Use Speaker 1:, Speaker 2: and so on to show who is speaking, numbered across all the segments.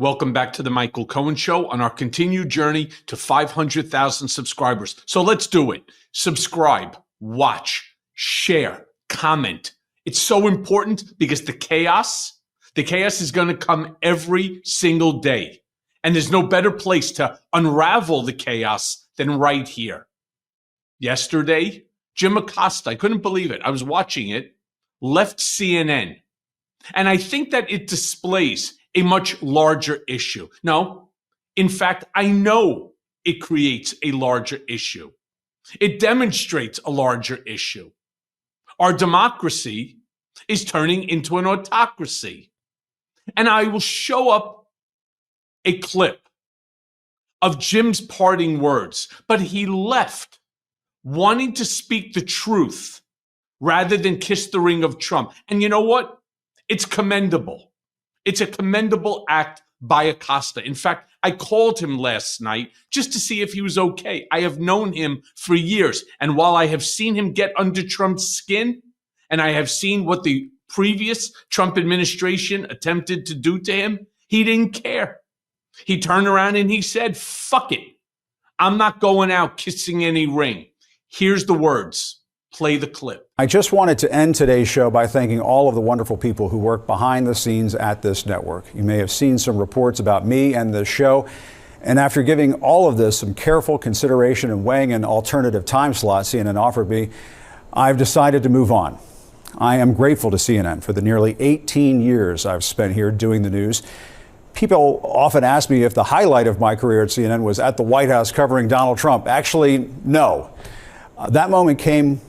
Speaker 1: Welcome back to the Michael Cohen Show on our continued journey to 500,000 subscribers. So let's do it. Subscribe, watch, share, comment. It's so important because the chaos is going to come every single day. And there's no better place to unravel the chaos than right here. Yesterday, Jim Acosta, I couldn't believe it. I was watching it, left CNN. And I think that it displays a much larger issue. No, in fact, I know it creates a larger issue. It demonstrates a larger issue. Our democracy is turning into an autocracy. And I will show up a clip of Jim's parting words, but he left wanting to speak the truth rather than kiss the ring of Trump. And you know what? It's commendable. It's a commendable act by Acosta. In fact, I called him last night just to see if he was okay. I have known him for years. And while I have seen him get under Trump's skin, and I have seen what the previous Trump administration attempted to do to him, he didn't care. He turned around and he said, fuck it. I'm not going out kissing any ring. Here's the words. Play the clip.
Speaker 2: I just wanted to end today's show by thanking all of the wonderful people who work behind the scenes at this network. You may have seen some reports about me and the show. And after giving all of this some careful consideration and weighing an alternative time slot CNN offered me, I've decided to move on. I am grateful to CNN for the nearly 18 years I've spent here doing the news. People often ask me if the highlight of my career at CNN was at the White House covering Donald Trump. Actually, no. That moment came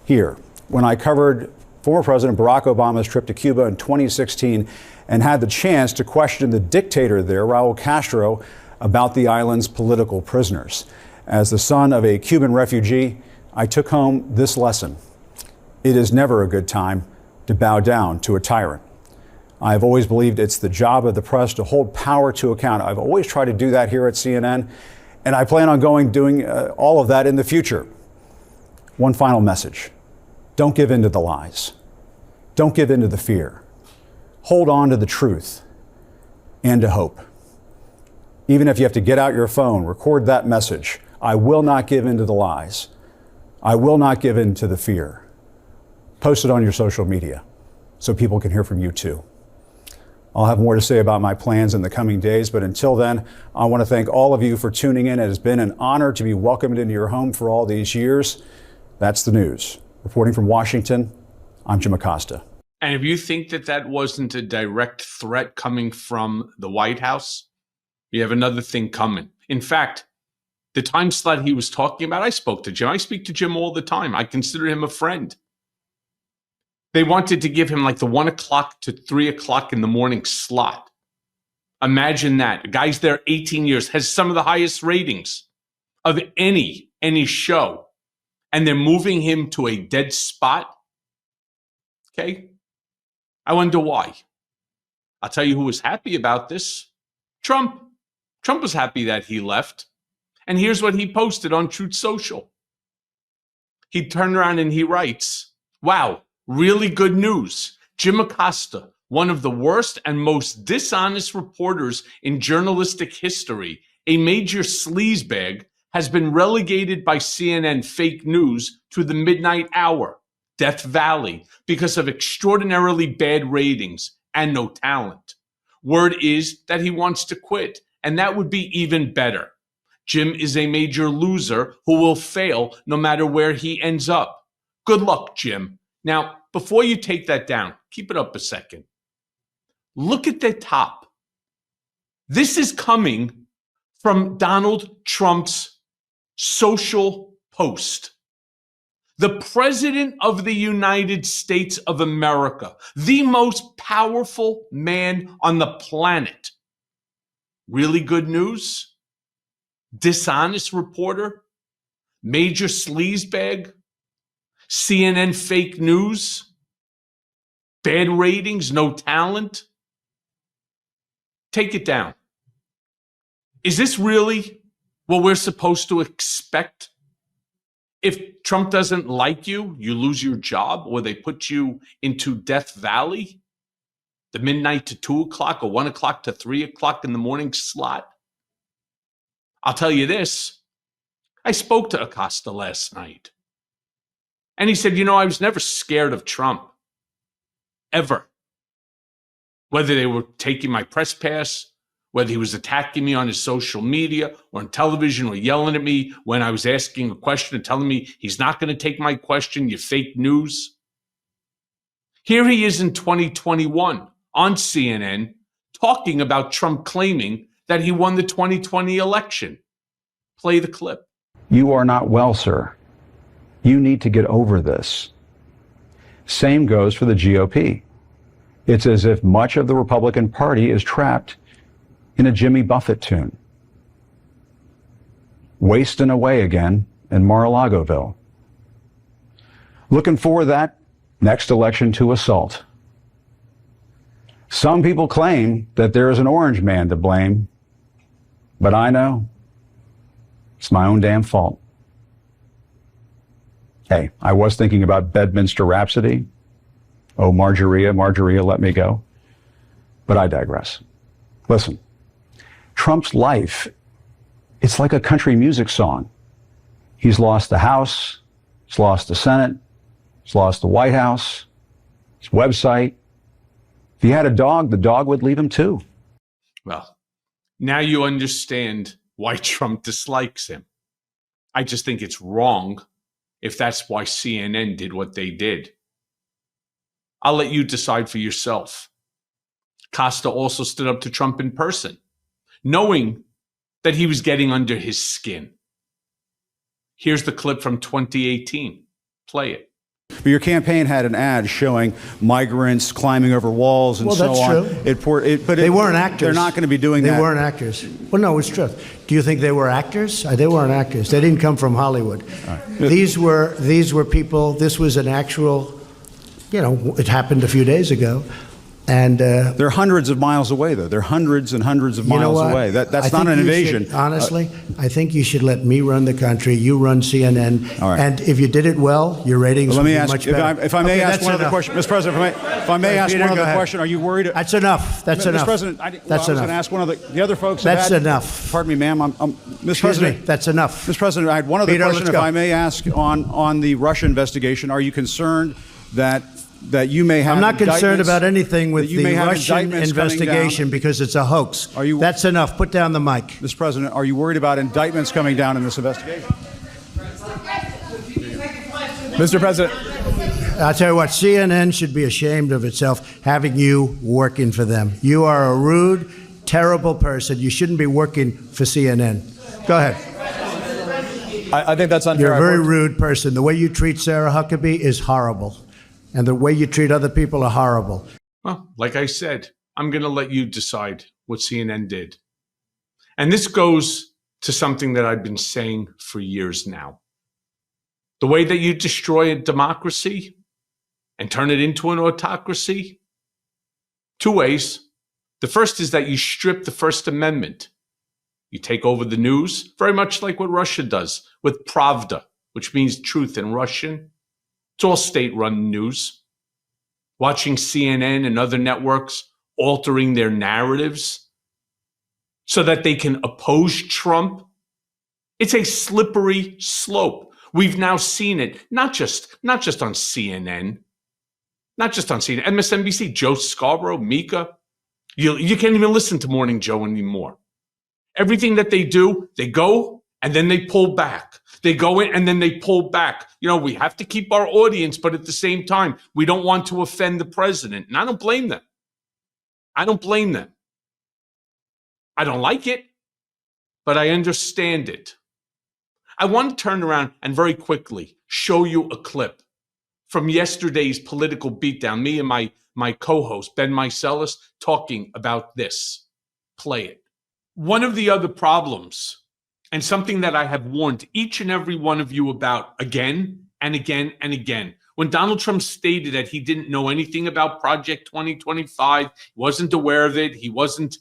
Speaker 2: here when I covered former President Barack Obama's trip to Cuba in 2016 and had the chance to question the dictator there, Raul Castro, about the island's political prisoners. As the son of a Cuban refugee, I took home this lesson. It is never a good time to bow down to a tyrant. I've always believed it's the job of the press to hold power to account. I've always tried to do that here at CNN, and I plan on doing all of that in the future. One final message. Don't give in to the lies. Don't give in to the fear. Hold on to the truth and to hope. Even if you have to get out your phone, record that message. I will not give in to the lies. I will not give in to the fear. Post it on your social media so people can hear from you too. I'll have more to say about my plans in the coming days, but until then, I want to thank all of you for tuning in. It has been an honor to be welcomed into your home for all these years. That's the news. Reporting from Washington, I'm Jim Acosta.
Speaker 1: And if you think that that wasn't a direct threat coming from the White House, you have another thing coming. In fact, the time slot he was talking about, I spoke to Jim. I speak to Jim all the time. I consider him a friend. They wanted to give him like the 1 o'clock to 3 o'clock in the morning slot. Imagine that. A guy's there 18 years, has some of the highest ratings of any show. And they're moving him to a dead spot. Okay. I wonder why. I'll tell you who was happy about this. Trump. Trump was happy that he left. And here's what he posted on Truth Social. He turned around and he writes, wow, really good news. Jim Acosta, one of the worst and most dishonest reporters in journalistic history, a major sleazebag, has been relegated by CNN fake news to the midnight hour, Death Valley, because of extraordinarily bad ratings and no talent. Word is that he wants to quit, and that would be even better. Jim is a major loser who will fail no matter where he ends up. Good luck, Jim. Now, before you take that down, keep it up a second. Look at the top. This is coming from Donald Trump's social post. The President of the United States of America, the most powerful man on the planet. Really good news? Dishonest reporter? Major sleazebag? CNN fake news? Bad ratings? No talent? Take it down. Is this really what we're supposed to expect? If Trump doesn't like you, you lose your job or they put you into Death Valley? the midnight to 2 o'clock or 1 o'clock to 3 o'clock in the morning slot. I'll tell you this. I spoke to Acosta last night. And he said, I was never scared of Trump. Ever. Whether they were taking my press pass, whether he was attacking me on his social media or on television or yelling at me when I was asking a question and telling me he's not going to take my question, you fake news. Here he is in 2021 on CNN talking about Trump claiming that he won the 2020 election. Play the clip.
Speaker 2: You are not well, sir. You need to get over this. Same goes for the GOP. It's as if much of the Republican Party is trapped in a Jimmy Buffett tune. Wasting away again in Mar-a-Lagoville. Looking for that next election to assault. Some people claim that there is an orange man to blame, but I know it's my own damn fault. Hey, I was thinking about Bedminster Rhapsody. Oh, Margarita, Margarita, let me go. But I digress. Listen, Trump's life, it's like a country music song. He's lost the House, he's lost the Senate, he's lost the White House, his website. If he had a dog, the dog would leave him too.
Speaker 1: Well, now you understand why Trump dislikes him. I just think it's wrong if that's why CNN did what they did. I'll let you decide for yourself. Costa also stood up to Trump in person, knowing that he was getting under his skin. Here's the clip from 2018. Play it.
Speaker 2: But your campaign had an ad showing migrants climbing over walls and so on.
Speaker 3: Well, that's true. But they weren't actors.
Speaker 2: They're not going to be doing that.
Speaker 3: They weren't actors. Well, no, it's true. Do you think they were actors? They weren't actors. They didn't come from Hollywood. Right. These were people. This was an actual, it happened a few days ago. And
Speaker 2: they're hundreds of miles away, though. They're hundreds and hundreds of miles away. That's not an invasion.
Speaker 3: Honestly, I think you should let me run the country. You run CNN.
Speaker 2: All right.
Speaker 3: And if you did it well, your ratings would be much better.
Speaker 2: If I may ask one other question, Mr. President, if I may ask one other question, are you worried?
Speaker 3: That's enough. That's enough.
Speaker 2: Mr. President, I was going to ask one of the other folks.
Speaker 3: That's enough.
Speaker 2: Pardon me, ma'am. Mr. President,
Speaker 3: that's enough.
Speaker 2: Mr. President, I had one other question, if I may ask, on the Russia investigation. Are you concerned that you may have?
Speaker 3: I'm not concerned about anything with the Russian investigation because it's a hoax. That's enough. Put down the mic.
Speaker 2: Mr. President, are you worried about indictments coming down in this investigation?
Speaker 4: Mr. President.
Speaker 3: I'll tell you what, CNN should be ashamed of itself having you working for them. You are a rude, terrible person. You shouldn't be working for CNN. Go ahead.
Speaker 4: I think that's unfair.
Speaker 3: You're a very rude person. The way you treat Sarah Huckabee is horrible. And the way you treat other people are horrible.
Speaker 1: Well, like I said, I'm going to let you decide what CNN did. And this goes to something that I've been saying for years now. The way that you destroy a democracy and turn it into an autocracy, two ways. The first is that you strip the First Amendment. You take over the news, very much like what Russia does with Pravda, which means truth in Russian. It's all state-run news. Watching CNN and other networks altering their narratives so that they can oppose Trump. It's a slippery slope. We've now seen it, not just on CNN, MSNBC, Joe Scarborough, Mika. You can't even listen to Morning Joe anymore. Everything that they do, they go and then they pull back. They go in and then they pull back. We have to keep our audience, but at the same time, we don't want to offend the president. And I don't blame them. I don't like it, but I understand it. I want to turn around and very quickly show you a clip from yesterday's political beatdown. Me and my co-host, Ben Meiselas, talking about this. Play it. One of the other problems, and something that I have warned each and every one of you about again and again and again. When Donald Trump stated that he didn't know anything about Project 2025, wasn't aware of it, he wasn't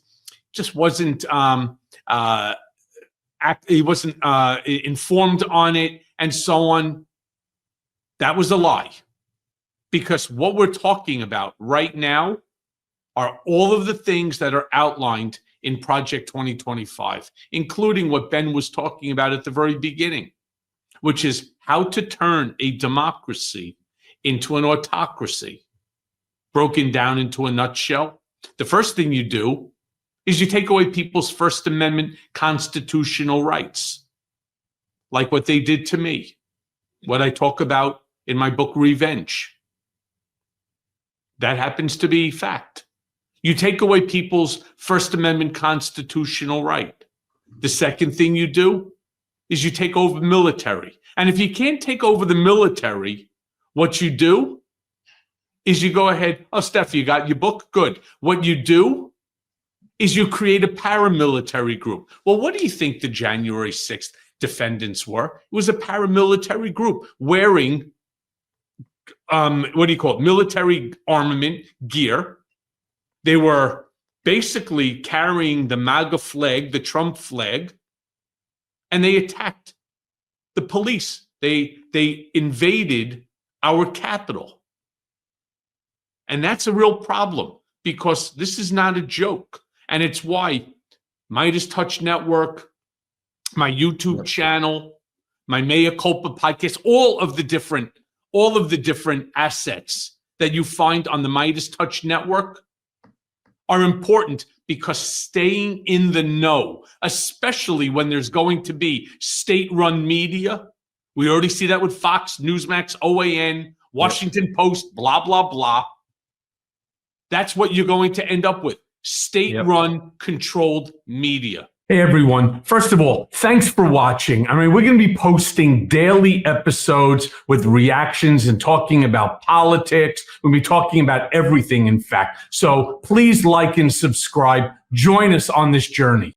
Speaker 1: informed on it, and so on, that was a lie. Because what we're talking about right now are all of the things that are outlined in Project 2025, including what Ben was talking about at the very beginning, which is how to turn a democracy into an autocracy. Broken down into a nutshell, the first thing you do is you take away people's First Amendment constitutional rights, like what they did to me, what I talk about in my book, Revenge. That happens to be fact. You take away people's First Amendment constitutional right. The second thing you do is you take over military. And if you can't take over the military, what you do is you go ahead. Oh, Steph, you got your book? Good. What you do is you create a paramilitary group. Well, what do you think the January 6th defendants were? It was a paramilitary group wearing, military armament gear. They were basically carrying the MAGA flag, the Trump flag, and they attacked the police. They invaded our Capitol. And that's a real problem because this is not a joke. And it's why Midas Touch Network, my YouTube channel, my Mea Culpa podcast, all of the different assets that you find on the Midas Touch Network are important because staying in the know, especially when there's going to be state-run media, we already see that with Fox, Newsmax, OAN, Washington Post, blah, blah, blah. That's what you're going to end up with. State-run, controlled media. Hey, everyone. First of all, thanks for watching. I mean, we're going to be posting daily episodes with reactions and talking about politics. We'll be talking about everything, in fact. So please like and subscribe. Join us on this journey.